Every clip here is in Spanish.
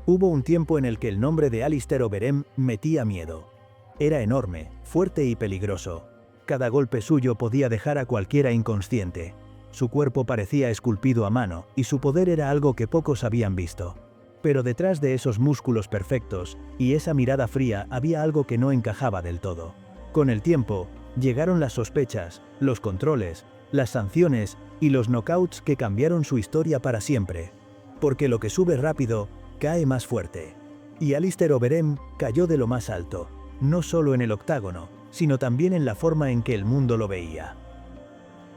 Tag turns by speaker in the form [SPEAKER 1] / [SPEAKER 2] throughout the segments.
[SPEAKER 1] Hubo un tiempo en el que el nombre de Alistair Overeem metía miedo. Era enorme, fuerte y peligroso. Cada golpe suyo podía dejar a cualquiera inconsciente. Su cuerpo parecía esculpido a mano, y su poder era algo que pocos habían visto. Pero detrás de esos músculos perfectos, y esa mirada fría, había algo que no encajaba del todo. Con el tiempo, llegaron las sospechas, los controles, las sanciones y los knockouts que cambiaron su historia para siempre. Porque lo que sube rápido, cae más fuerte. Y Alistair Overeem cayó de lo más alto, no solo en el octágono, sino también en la forma en que el mundo lo veía.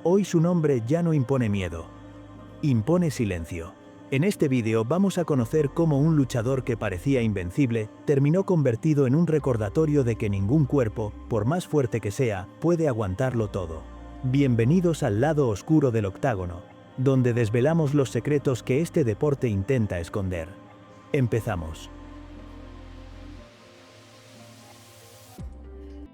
[SPEAKER 1] Hoy su nombre ya no impone miedo. Impone silencio. En este vídeo vamos a conocer cómo un luchador que parecía invencible terminó convertido en un recordatorio de que ningún cuerpo, por más fuerte que sea, puede aguantarlo todo. Bienvenidos al lado oscuro del octágono, donde desvelamos los secretos que este deporte intenta esconder. Empezamos.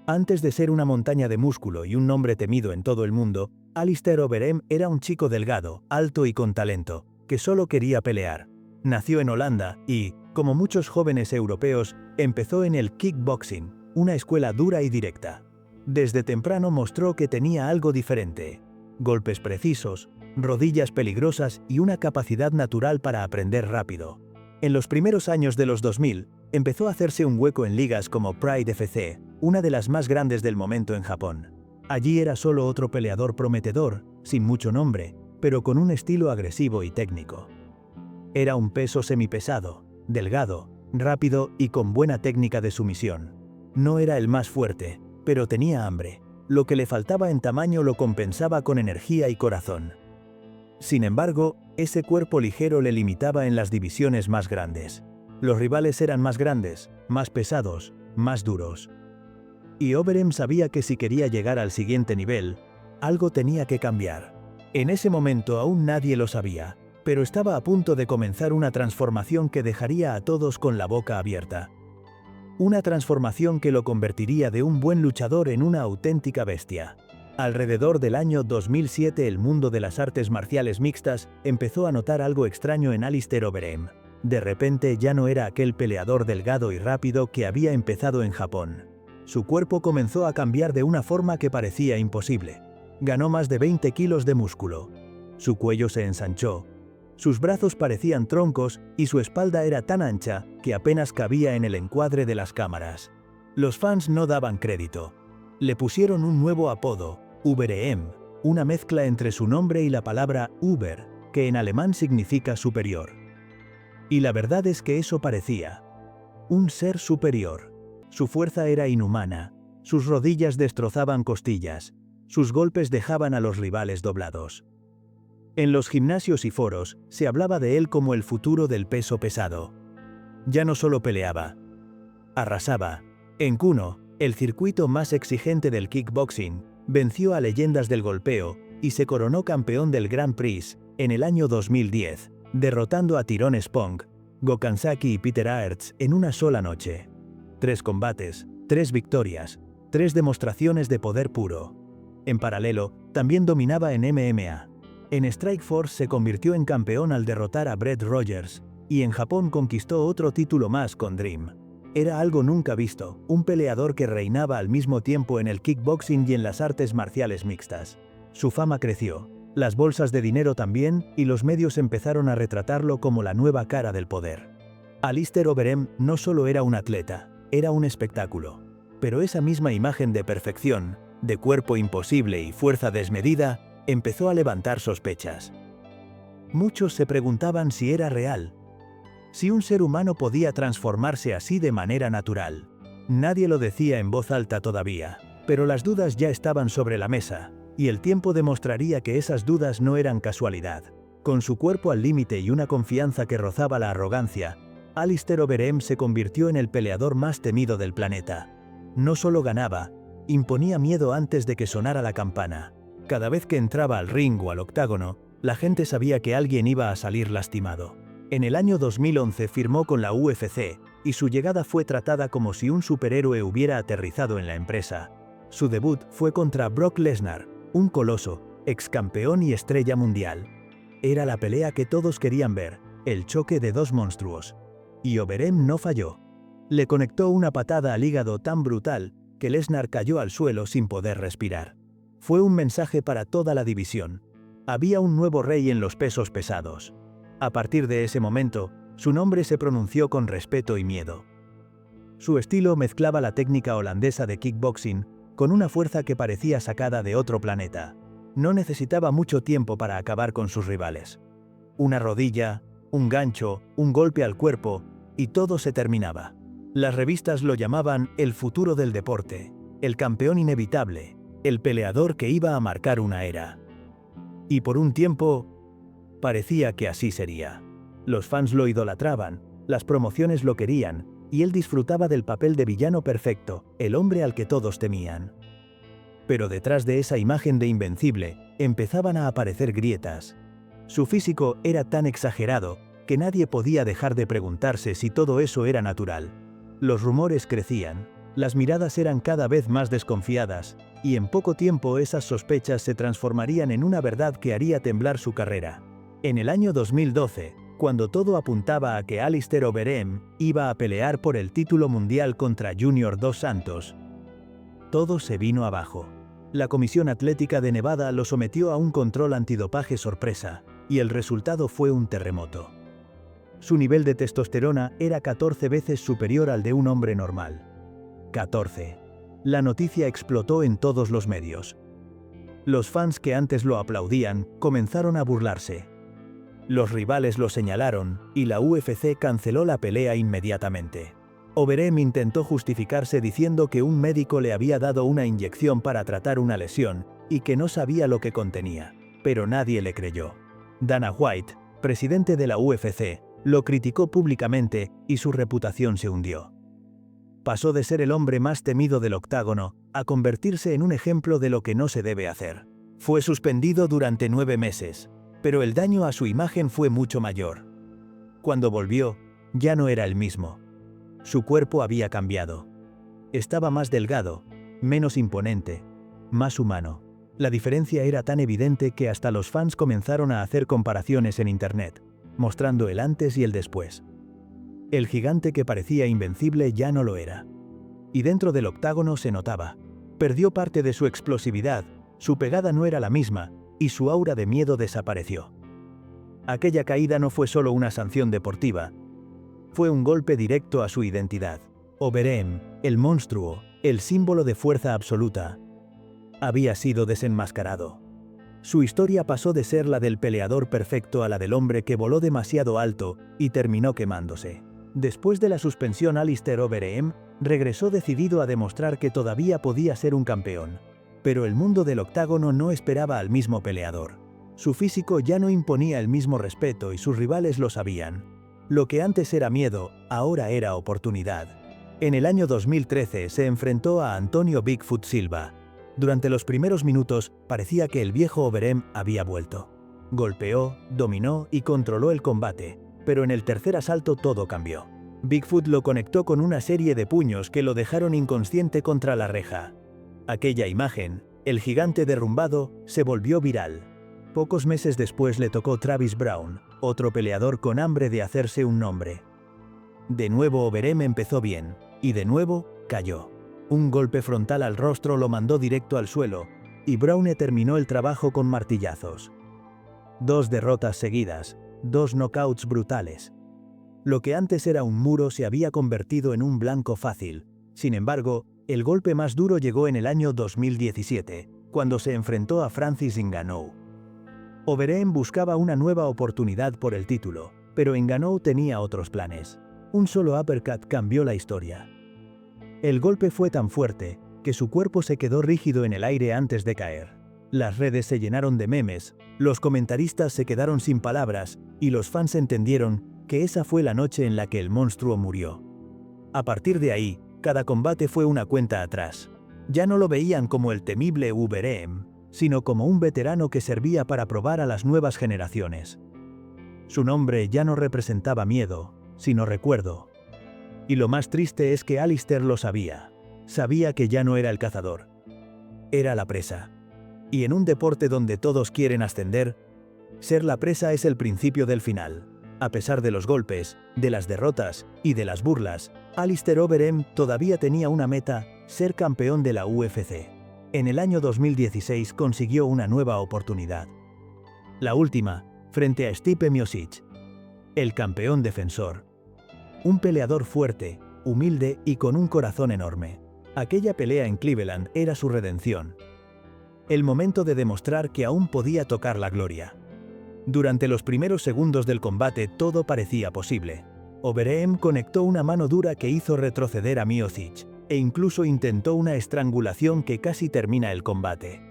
[SPEAKER 1] Antes de ser una montaña de músculo y un nombre temido en todo el mundo, Alistair Overeem era un chico delgado, alto y con talento, que solo quería pelear. Nació en Holanda y, como muchos jóvenes europeos, empezó en el kickboxing, una escuela dura y directa. Desde temprano mostró que tenía algo diferente: golpes precisos, rodillas peligrosas y una capacidad natural para aprender rápido. En los primeros años de los 2000, empezó a hacerse un hueco en ligas como Pride FC, una de las más grandes del momento en Japón. Allí era solo otro peleador prometedor, sin mucho nombre, pero con un estilo agresivo y técnico. Era un peso semipesado, delgado, rápido y con buena técnica de sumisión. No era el más fuerte, pero tenía hambre. Lo que le faltaba en tamaño lo compensaba con energía y corazón. Sin embargo, ese cuerpo ligero le limitaba en las divisiones más grandes. Los rivales eran más grandes, más pesados, más duros. Y Overeem sabía que si quería llegar al siguiente nivel, algo tenía que cambiar. En ese momento aún nadie lo sabía, pero estaba a punto de comenzar una transformación que dejaría a todos con la boca abierta. Una transformación que lo convertiría de un buen luchador en una auténtica bestia. Alrededor del año 2007 el mundo de las artes marciales mixtas empezó a notar algo extraño en Alistair Overeem. De repente ya no era aquel peleador delgado y rápido que había empezado en Japón. Su cuerpo comenzó a cambiar de una forma que parecía imposible. Ganó más de 20 kilos de músculo. Su cuello se ensanchó. Sus brazos parecían troncos y su espalda era tan ancha que apenas cabía en el encuadre de las cámaras. Los fans no daban crédito. Le pusieron un nuevo apodo, Overeem, una mezcla entre su nombre y la palabra Über, que en alemán significa superior. Y la verdad es que eso parecía un ser superior. Su fuerza era inhumana, sus rodillas destrozaban costillas, sus golpes dejaban a los rivales doblados. En los gimnasios y foros se hablaba de él como el futuro del peso pesado. Ya no solo peleaba, arrasaba. En Kuno, el circuito más exigente del kickboxing, venció a leyendas del golpeo y se coronó campeón del Grand Prix en el año 2010, derrotando a Tyrone Spong, Gokhan Saki y Peter Aerts en una sola noche. 3 combates, 3 victorias, 3 demostraciones de poder puro. En paralelo, también dominaba en MMA. En Strikeforce se convirtió en campeón al derrotar a Brett Rogers, y en Japón conquistó otro título más con Dream. Era algo nunca visto, un peleador que reinaba al mismo tiempo en el kickboxing y en las artes marciales mixtas. Su fama creció, las bolsas de dinero también, y los medios empezaron a retratarlo como la nueva cara del poder. Alistair Overeem no solo era un atleta, era un espectáculo. Pero esa misma imagen de perfección, de cuerpo imposible y fuerza desmedida, empezó a levantar sospechas. Muchos se preguntaban si era real. Si un ser humano podía transformarse así de manera natural. Nadie lo decía en voz alta todavía, pero las dudas ya estaban sobre la mesa, y el tiempo demostraría que esas dudas no eran casualidad. Con su cuerpo al límite y una confianza que rozaba la arrogancia, Alistair Overeem se convirtió en el peleador más temido del planeta. No solo ganaba, imponía miedo antes de que sonara la campana. Cada vez que entraba al ring o al octágono, la gente sabía que alguien iba a salir lastimado. En el año 2011 firmó con la UFC, y su llegada fue tratada como si un superhéroe hubiera aterrizado en la empresa. Su debut fue contra Brock Lesnar, un coloso, ex campeón y estrella mundial. Era la pelea que todos querían ver, el choque de 2 monstruos. Y Overeem no falló. Le conectó una patada al hígado tan brutal que Lesnar cayó al suelo sin poder respirar. Fue un mensaje para toda la división. Había un nuevo rey en los pesos pesados. A partir de ese momento, su nombre se pronunció con respeto y miedo. Su estilo mezclaba la técnica holandesa de kickboxing con una fuerza que parecía sacada de otro planeta. No necesitaba mucho tiempo para acabar con sus rivales. Una rodilla, un gancho, un golpe al cuerpo, y todo se terminaba. Las revistas lo llamaban el futuro del deporte, el campeón inevitable, el peleador que iba a marcar una era. Y por un tiempo, parecía que así sería. Los fans lo idolatraban, las promociones lo querían, y él disfrutaba del papel de villano perfecto, el hombre al que todos temían. Pero detrás de esa imagen de invencible, empezaban a aparecer grietas. Su físico era tan exagerado que nadie podía dejar de preguntarse si todo eso era natural. Los rumores crecían, las miradas eran cada vez más desconfiadas, y en poco tiempo esas sospechas se transformarían en una verdad que haría temblar su carrera. En el año 2012, cuando todo apuntaba a que Alistair Overeem iba a pelear por el título mundial contra Junior Dos Santos, todo se vino abajo. La Comisión Atlética de Nevada lo sometió a un control antidopaje sorpresa, y el resultado fue un terremoto. Su nivel de testosterona era 14 veces superior al de un hombre normal. 14. La noticia explotó en todos los medios. Los fans que antes lo aplaudían comenzaron a burlarse. Los rivales lo señalaron, y la UFC canceló la pelea inmediatamente. Overeem intentó justificarse diciendo que un médico le había dado una inyección para tratar una lesión, y que no sabía lo que contenía, pero nadie le creyó. Dana White, presidente de la UFC, lo criticó públicamente y su reputación se hundió. Pasó de ser el hombre más temido del octágono a convertirse en un ejemplo de lo que no se debe hacer. Fue suspendido durante 9 meses, pero el daño a su imagen fue mucho mayor. Cuando volvió, ya no era el mismo. Su cuerpo había cambiado. Estaba más delgado, menos imponente, más humano. La diferencia era tan evidente que hasta los fans comenzaron a hacer comparaciones en internet, mostrando el antes y el después. El gigante que parecía invencible ya no lo era. Y dentro del octágono se notaba. Perdió parte de su explosividad, su pegada no era la misma, y su aura de miedo desapareció. Aquella caída no fue solo una sanción deportiva, fue un golpe directo a su identidad. Overeem, el monstruo, el símbolo de fuerza absoluta, había sido desenmascarado. Su historia pasó de ser la del peleador perfecto a la del hombre que voló demasiado alto y terminó quemándose. Después de la suspensión, Alistair Overeem regresó decidido a demostrar que todavía podía ser un campeón. Pero el mundo del octágono no esperaba al mismo peleador. Su físico ya no imponía el mismo respeto y sus rivales lo sabían. Lo que antes era miedo, ahora era oportunidad. En el año 2013 se enfrentó a Antonio Bigfoot Silva. Durante los primeros minutos parecía que el viejo Overeem había vuelto. Golpeó, dominó y controló el combate, pero en el tercer asalto todo cambió. Bigfoot lo conectó con una serie de puños que lo dejaron inconsciente contra la reja. Aquella imagen, el gigante derrumbado, se volvió viral. Pocos meses después le tocó Travis Browne, otro peleador con hambre de hacerse un nombre. De nuevo Overeem empezó bien, y de nuevo, cayó. Un golpe frontal al rostro lo mandó directo al suelo, y Browne terminó el trabajo con martillazos. 2 derrotas seguidas, 2 knockouts brutales. Lo que antes era un muro se había convertido en un blanco fácil. Sin embargo, el golpe más duro llegó en el año 2017, cuando se enfrentó a Francis Ngannou. Overeem buscaba una nueva oportunidad por el título, pero Ngannou tenía otros planes. Un solo uppercut cambió la historia. El golpe fue tan fuerte que su cuerpo se quedó rígido en el aire antes de caer. Las redes se llenaron de memes, los comentaristas se quedaron sin palabras y los fans entendieron que esa fue la noche en la que el monstruo murió. A partir de ahí, cada combate fue una cuenta atrás. Ya no lo veían como el temible Overeem, sino como un veterano que servía para probar a las nuevas generaciones. Su nombre ya no representaba miedo, sino recuerdo. Y lo más triste es que Alistair lo sabía. Sabía que ya no era el cazador. Era la presa. Y en un deporte donde todos quieren ascender, ser la presa es el principio del final. A pesar de los golpes, de las derrotas y de las burlas, Alistair Overeem todavía tenía una meta: ser campeón de la UFC. En el año 2016 consiguió una nueva oportunidad. La última, frente a Stipe Miocic, el campeón defensor. Un peleador fuerte, humilde y con un corazón enorme. Aquella pelea en Cleveland era su redención. El momento de demostrar que aún podía tocar la gloria. Durante los primeros segundos del combate todo parecía posible. Overeem conectó una mano dura que hizo retroceder a Miocic, e incluso intentó una estrangulación que casi termina el combate.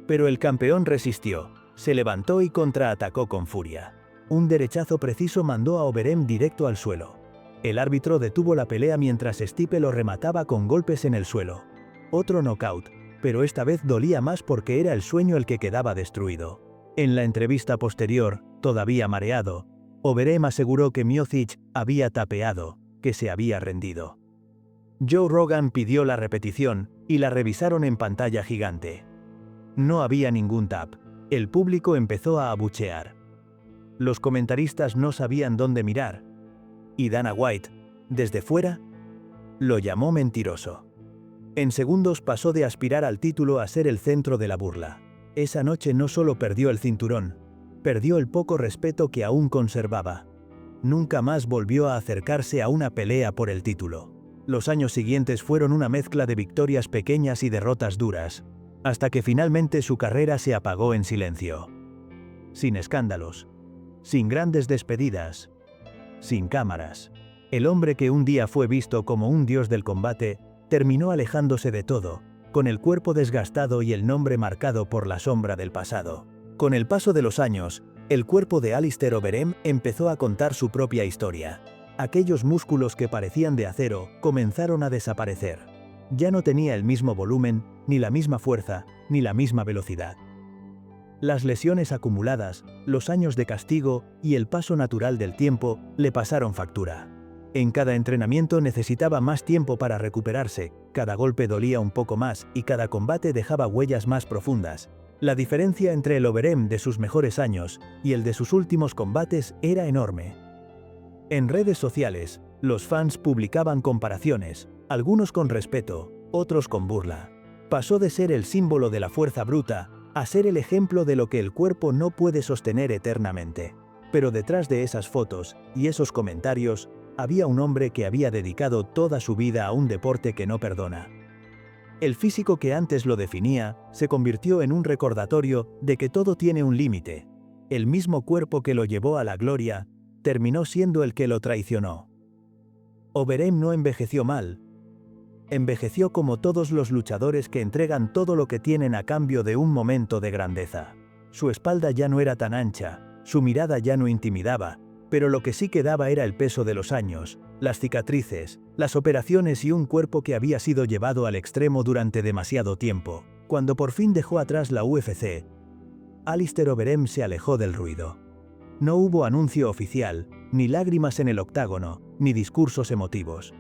[SPEAKER 1] Pero el campeón resistió, se levantó y contraatacó con furia. Un derechazo preciso mandó a Overeem directo al suelo. El árbitro detuvo la pelea mientras Stipe lo remataba con golpes en el suelo. Otro knockout, pero esta vez dolía más porque era el sueño el que quedaba destruido. En la entrevista posterior, todavía mareado, Overeem aseguró que Miocic había tapeado, que se había rendido. Joe Rogan pidió la repetición y la revisaron en pantalla gigante. No había ningún tap. El público empezó a abuchear. Los comentaristas no sabían dónde mirar. Y Dana White, desde fuera, lo llamó mentiroso. En segundos pasó de aspirar al título a ser el centro de la burla. Esa noche no solo perdió el cinturón, perdió el poco respeto que aún conservaba. Nunca más volvió a acercarse a una pelea por el título. Los años siguientes fueron una mezcla de victorias pequeñas y derrotas duras, hasta que finalmente su carrera se apagó en silencio. Sin escándalos, sin grandes despedidas, sin cámaras. El hombre que un día fue visto como un dios del combate, terminó alejándose de todo, con el cuerpo desgastado y el nombre marcado por la sombra del pasado. Con el paso de los años, el cuerpo de Alistair Overeem empezó a contar su propia historia. Aquellos músculos que parecían de acero comenzaron a desaparecer. Ya no tenía el mismo volumen, ni la misma fuerza, ni la misma velocidad. Las lesiones acumuladas, los años de castigo y el paso natural del tiempo le pasaron factura. En cada entrenamiento necesitaba más tiempo para recuperarse, cada golpe dolía un poco más y cada combate dejaba huellas más profundas. La diferencia entre el Overeem de sus mejores años y el de sus últimos combates era enorme. En redes sociales, los fans publicaban comparaciones, algunos con respeto, otros con burla. Pasó de ser el símbolo de la fuerza bruta a ser el ejemplo de lo que el cuerpo no puede sostener eternamente. Pero detrás de esas fotos y esos comentarios, había un hombre que había dedicado toda su vida a un deporte que no perdona. El físico que antes lo definía, se convirtió en un recordatorio de que todo tiene un límite. El mismo cuerpo que lo llevó a la gloria, terminó siendo el que lo traicionó. Overeem no envejeció mal. Envejeció como todos los luchadores que entregan todo lo que tienen a cambio de un momento de grandeza. Su espalda ya no era tan ancha, su mirada ya no intimidaba, pero lo que sí quedaba era el peso de los años, las cicatrices, las operaciones y un cuerpo que había sido llevado al extremo durante demasiado tiempo. Cuando por fin dejó atrás la UFC, Alistair Overeem se alejó del ruido. No hubo anuncio oficial, ni lágrimas en el octágono, ni discursos emotivos.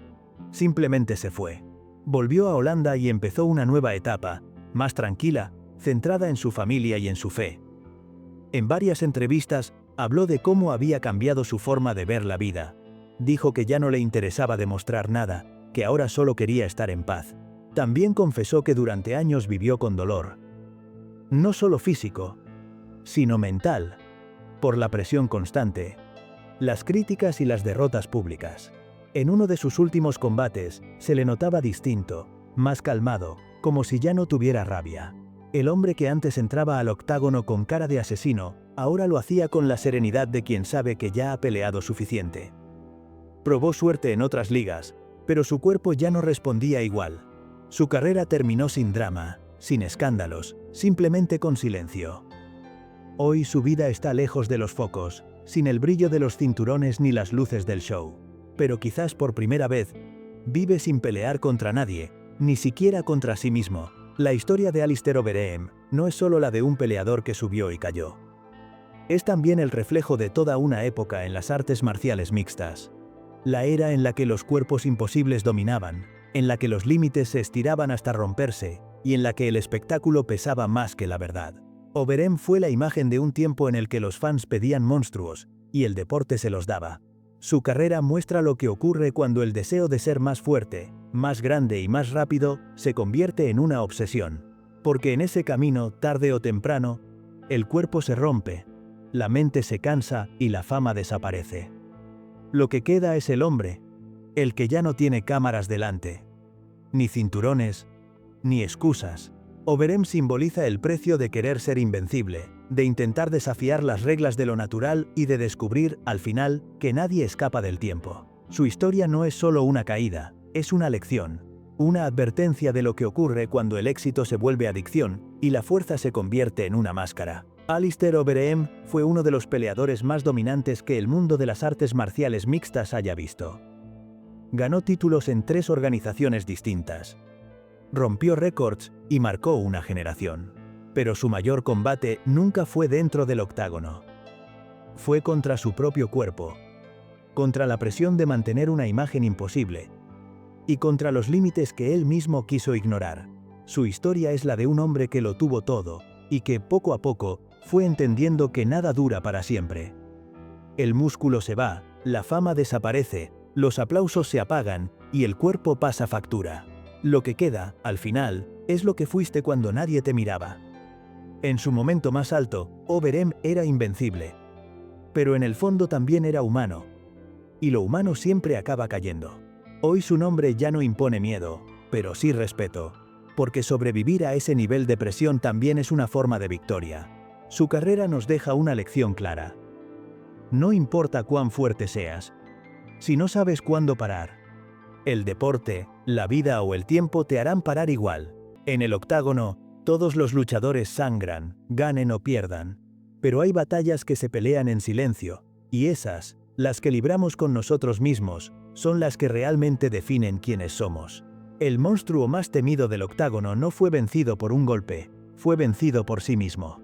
[SPEAKER 1] Simplemente se fue. Volvió a Holanda y empezó una nueva etapa, más tranquila, centrada en su familia y en su fe. En varias entrevistas, habló de cómo había cambiado su forma de ver la vida. Dijo que ya no le interesaba demostrar nada, que ahora solo quería estar en paz. También confesó que durante años vivió con dolor. No solo físico, sino mental, por la presión constante, las críticas y las derrotas públicas. En uno de sus últimos combates, se le notaba distinto, más calmado, como si ya no tuviera rabia. El hombre que antes entraba al octágono con cara de asesino, ahora lo hacía con la serenidad de quien sabe que ya ha peleado suficiente. Probó suerte en otras ligas, pero su cuerpo ya no respondía igual. Su carrera terminó sin drama, sin escándalos, simplemente con silencio. Hoy su vida está lejos de los focos, sin el brillo de los cinturones ni las luces del show. Pero quizás por primera vez, vive sin pelear contra nadie, ni siquiera contra sí mismo. La historia de Alistair Overeem no es solo la de un peleador que subió y cayó. Es también el reflejo de toda una época en las artes marciales mixtas. La era en la que los cuerpos imposibles dominaban, en la que los límites se estiraban hasta romperse, y en la que el espectáculo pesaba más que la verdad. Overeem fue la imagen de un tiempo en el que los fans pedían monstruos, y el deporte se los daba. Su carrera muestra lo que ocurre cuando el deseo de ser más fuerte, más grande y más rápido se convierte en una obsesión. Porque en ese camino, tarde o temprano, el cuerpo se rompe, la mente se cansa y la fama desaparece. Lo que queda es el hombre, el que ya no tiene cámaras delante, ni cinturones, ni excusas. Overeem simboliza el precio de querer ser invencible, de intentar desafiar las reglas de lo natural y de descubrir, al final, que nadie escapa del tiempo. Su historia no es solo una caída, es una lección, una advertencia de lo que ocurre cuando el éxito se vuelve adicción y la fuerza se convierte en una máscara. Alistair Overeem fue uno de los peleadores más dominantes que el mundo de las artes marciales mixtas haya visto. Ganó títulos en 3 organizaciones distintas. Rompió récords y marcó una generación. Pero su mayor combate nunca fue dentro del octágono. Fue contra su propio cuerpo, contra la presión de mantener una imagen imposible, y contra los límites que él mismo quiso ignorar. Su historia es la de un hombre que lo tuvo todo, y que, poco a poco, fue entendiendo que nada dura para siempre. El músculo se va, la fama desaparece, los aplausos se apagan, y el cuerpo pasa factura. Lo que queda, al final, es lo que fuiste cuando nadie te miraba. En su momento más alto, Overeem era invencible. Pero en el fondo también era humano. Y lo humano siempre acaba cayendo. Hoy su nombre ya no impone miedo, pero sí respeto. Porque sobrevivir a ese nivel de presión también es una forma de victoria. Su carrera nos deja una lección clara. No importa cuán fuerte seas, si no sabes cuándo parar, el deporte, la vida o el tiempo te harán parar igual. En el octágono, todos los luchadores sangran, ganen o pierdan. Pero hay batallas que se pelean en silencio, y esas, las que libramos con nosotros mismos, son las que realmente definen quiénes somos. El monstruo más temido del octágono no fue vencido por un golpe, fue vencido por sí mismo.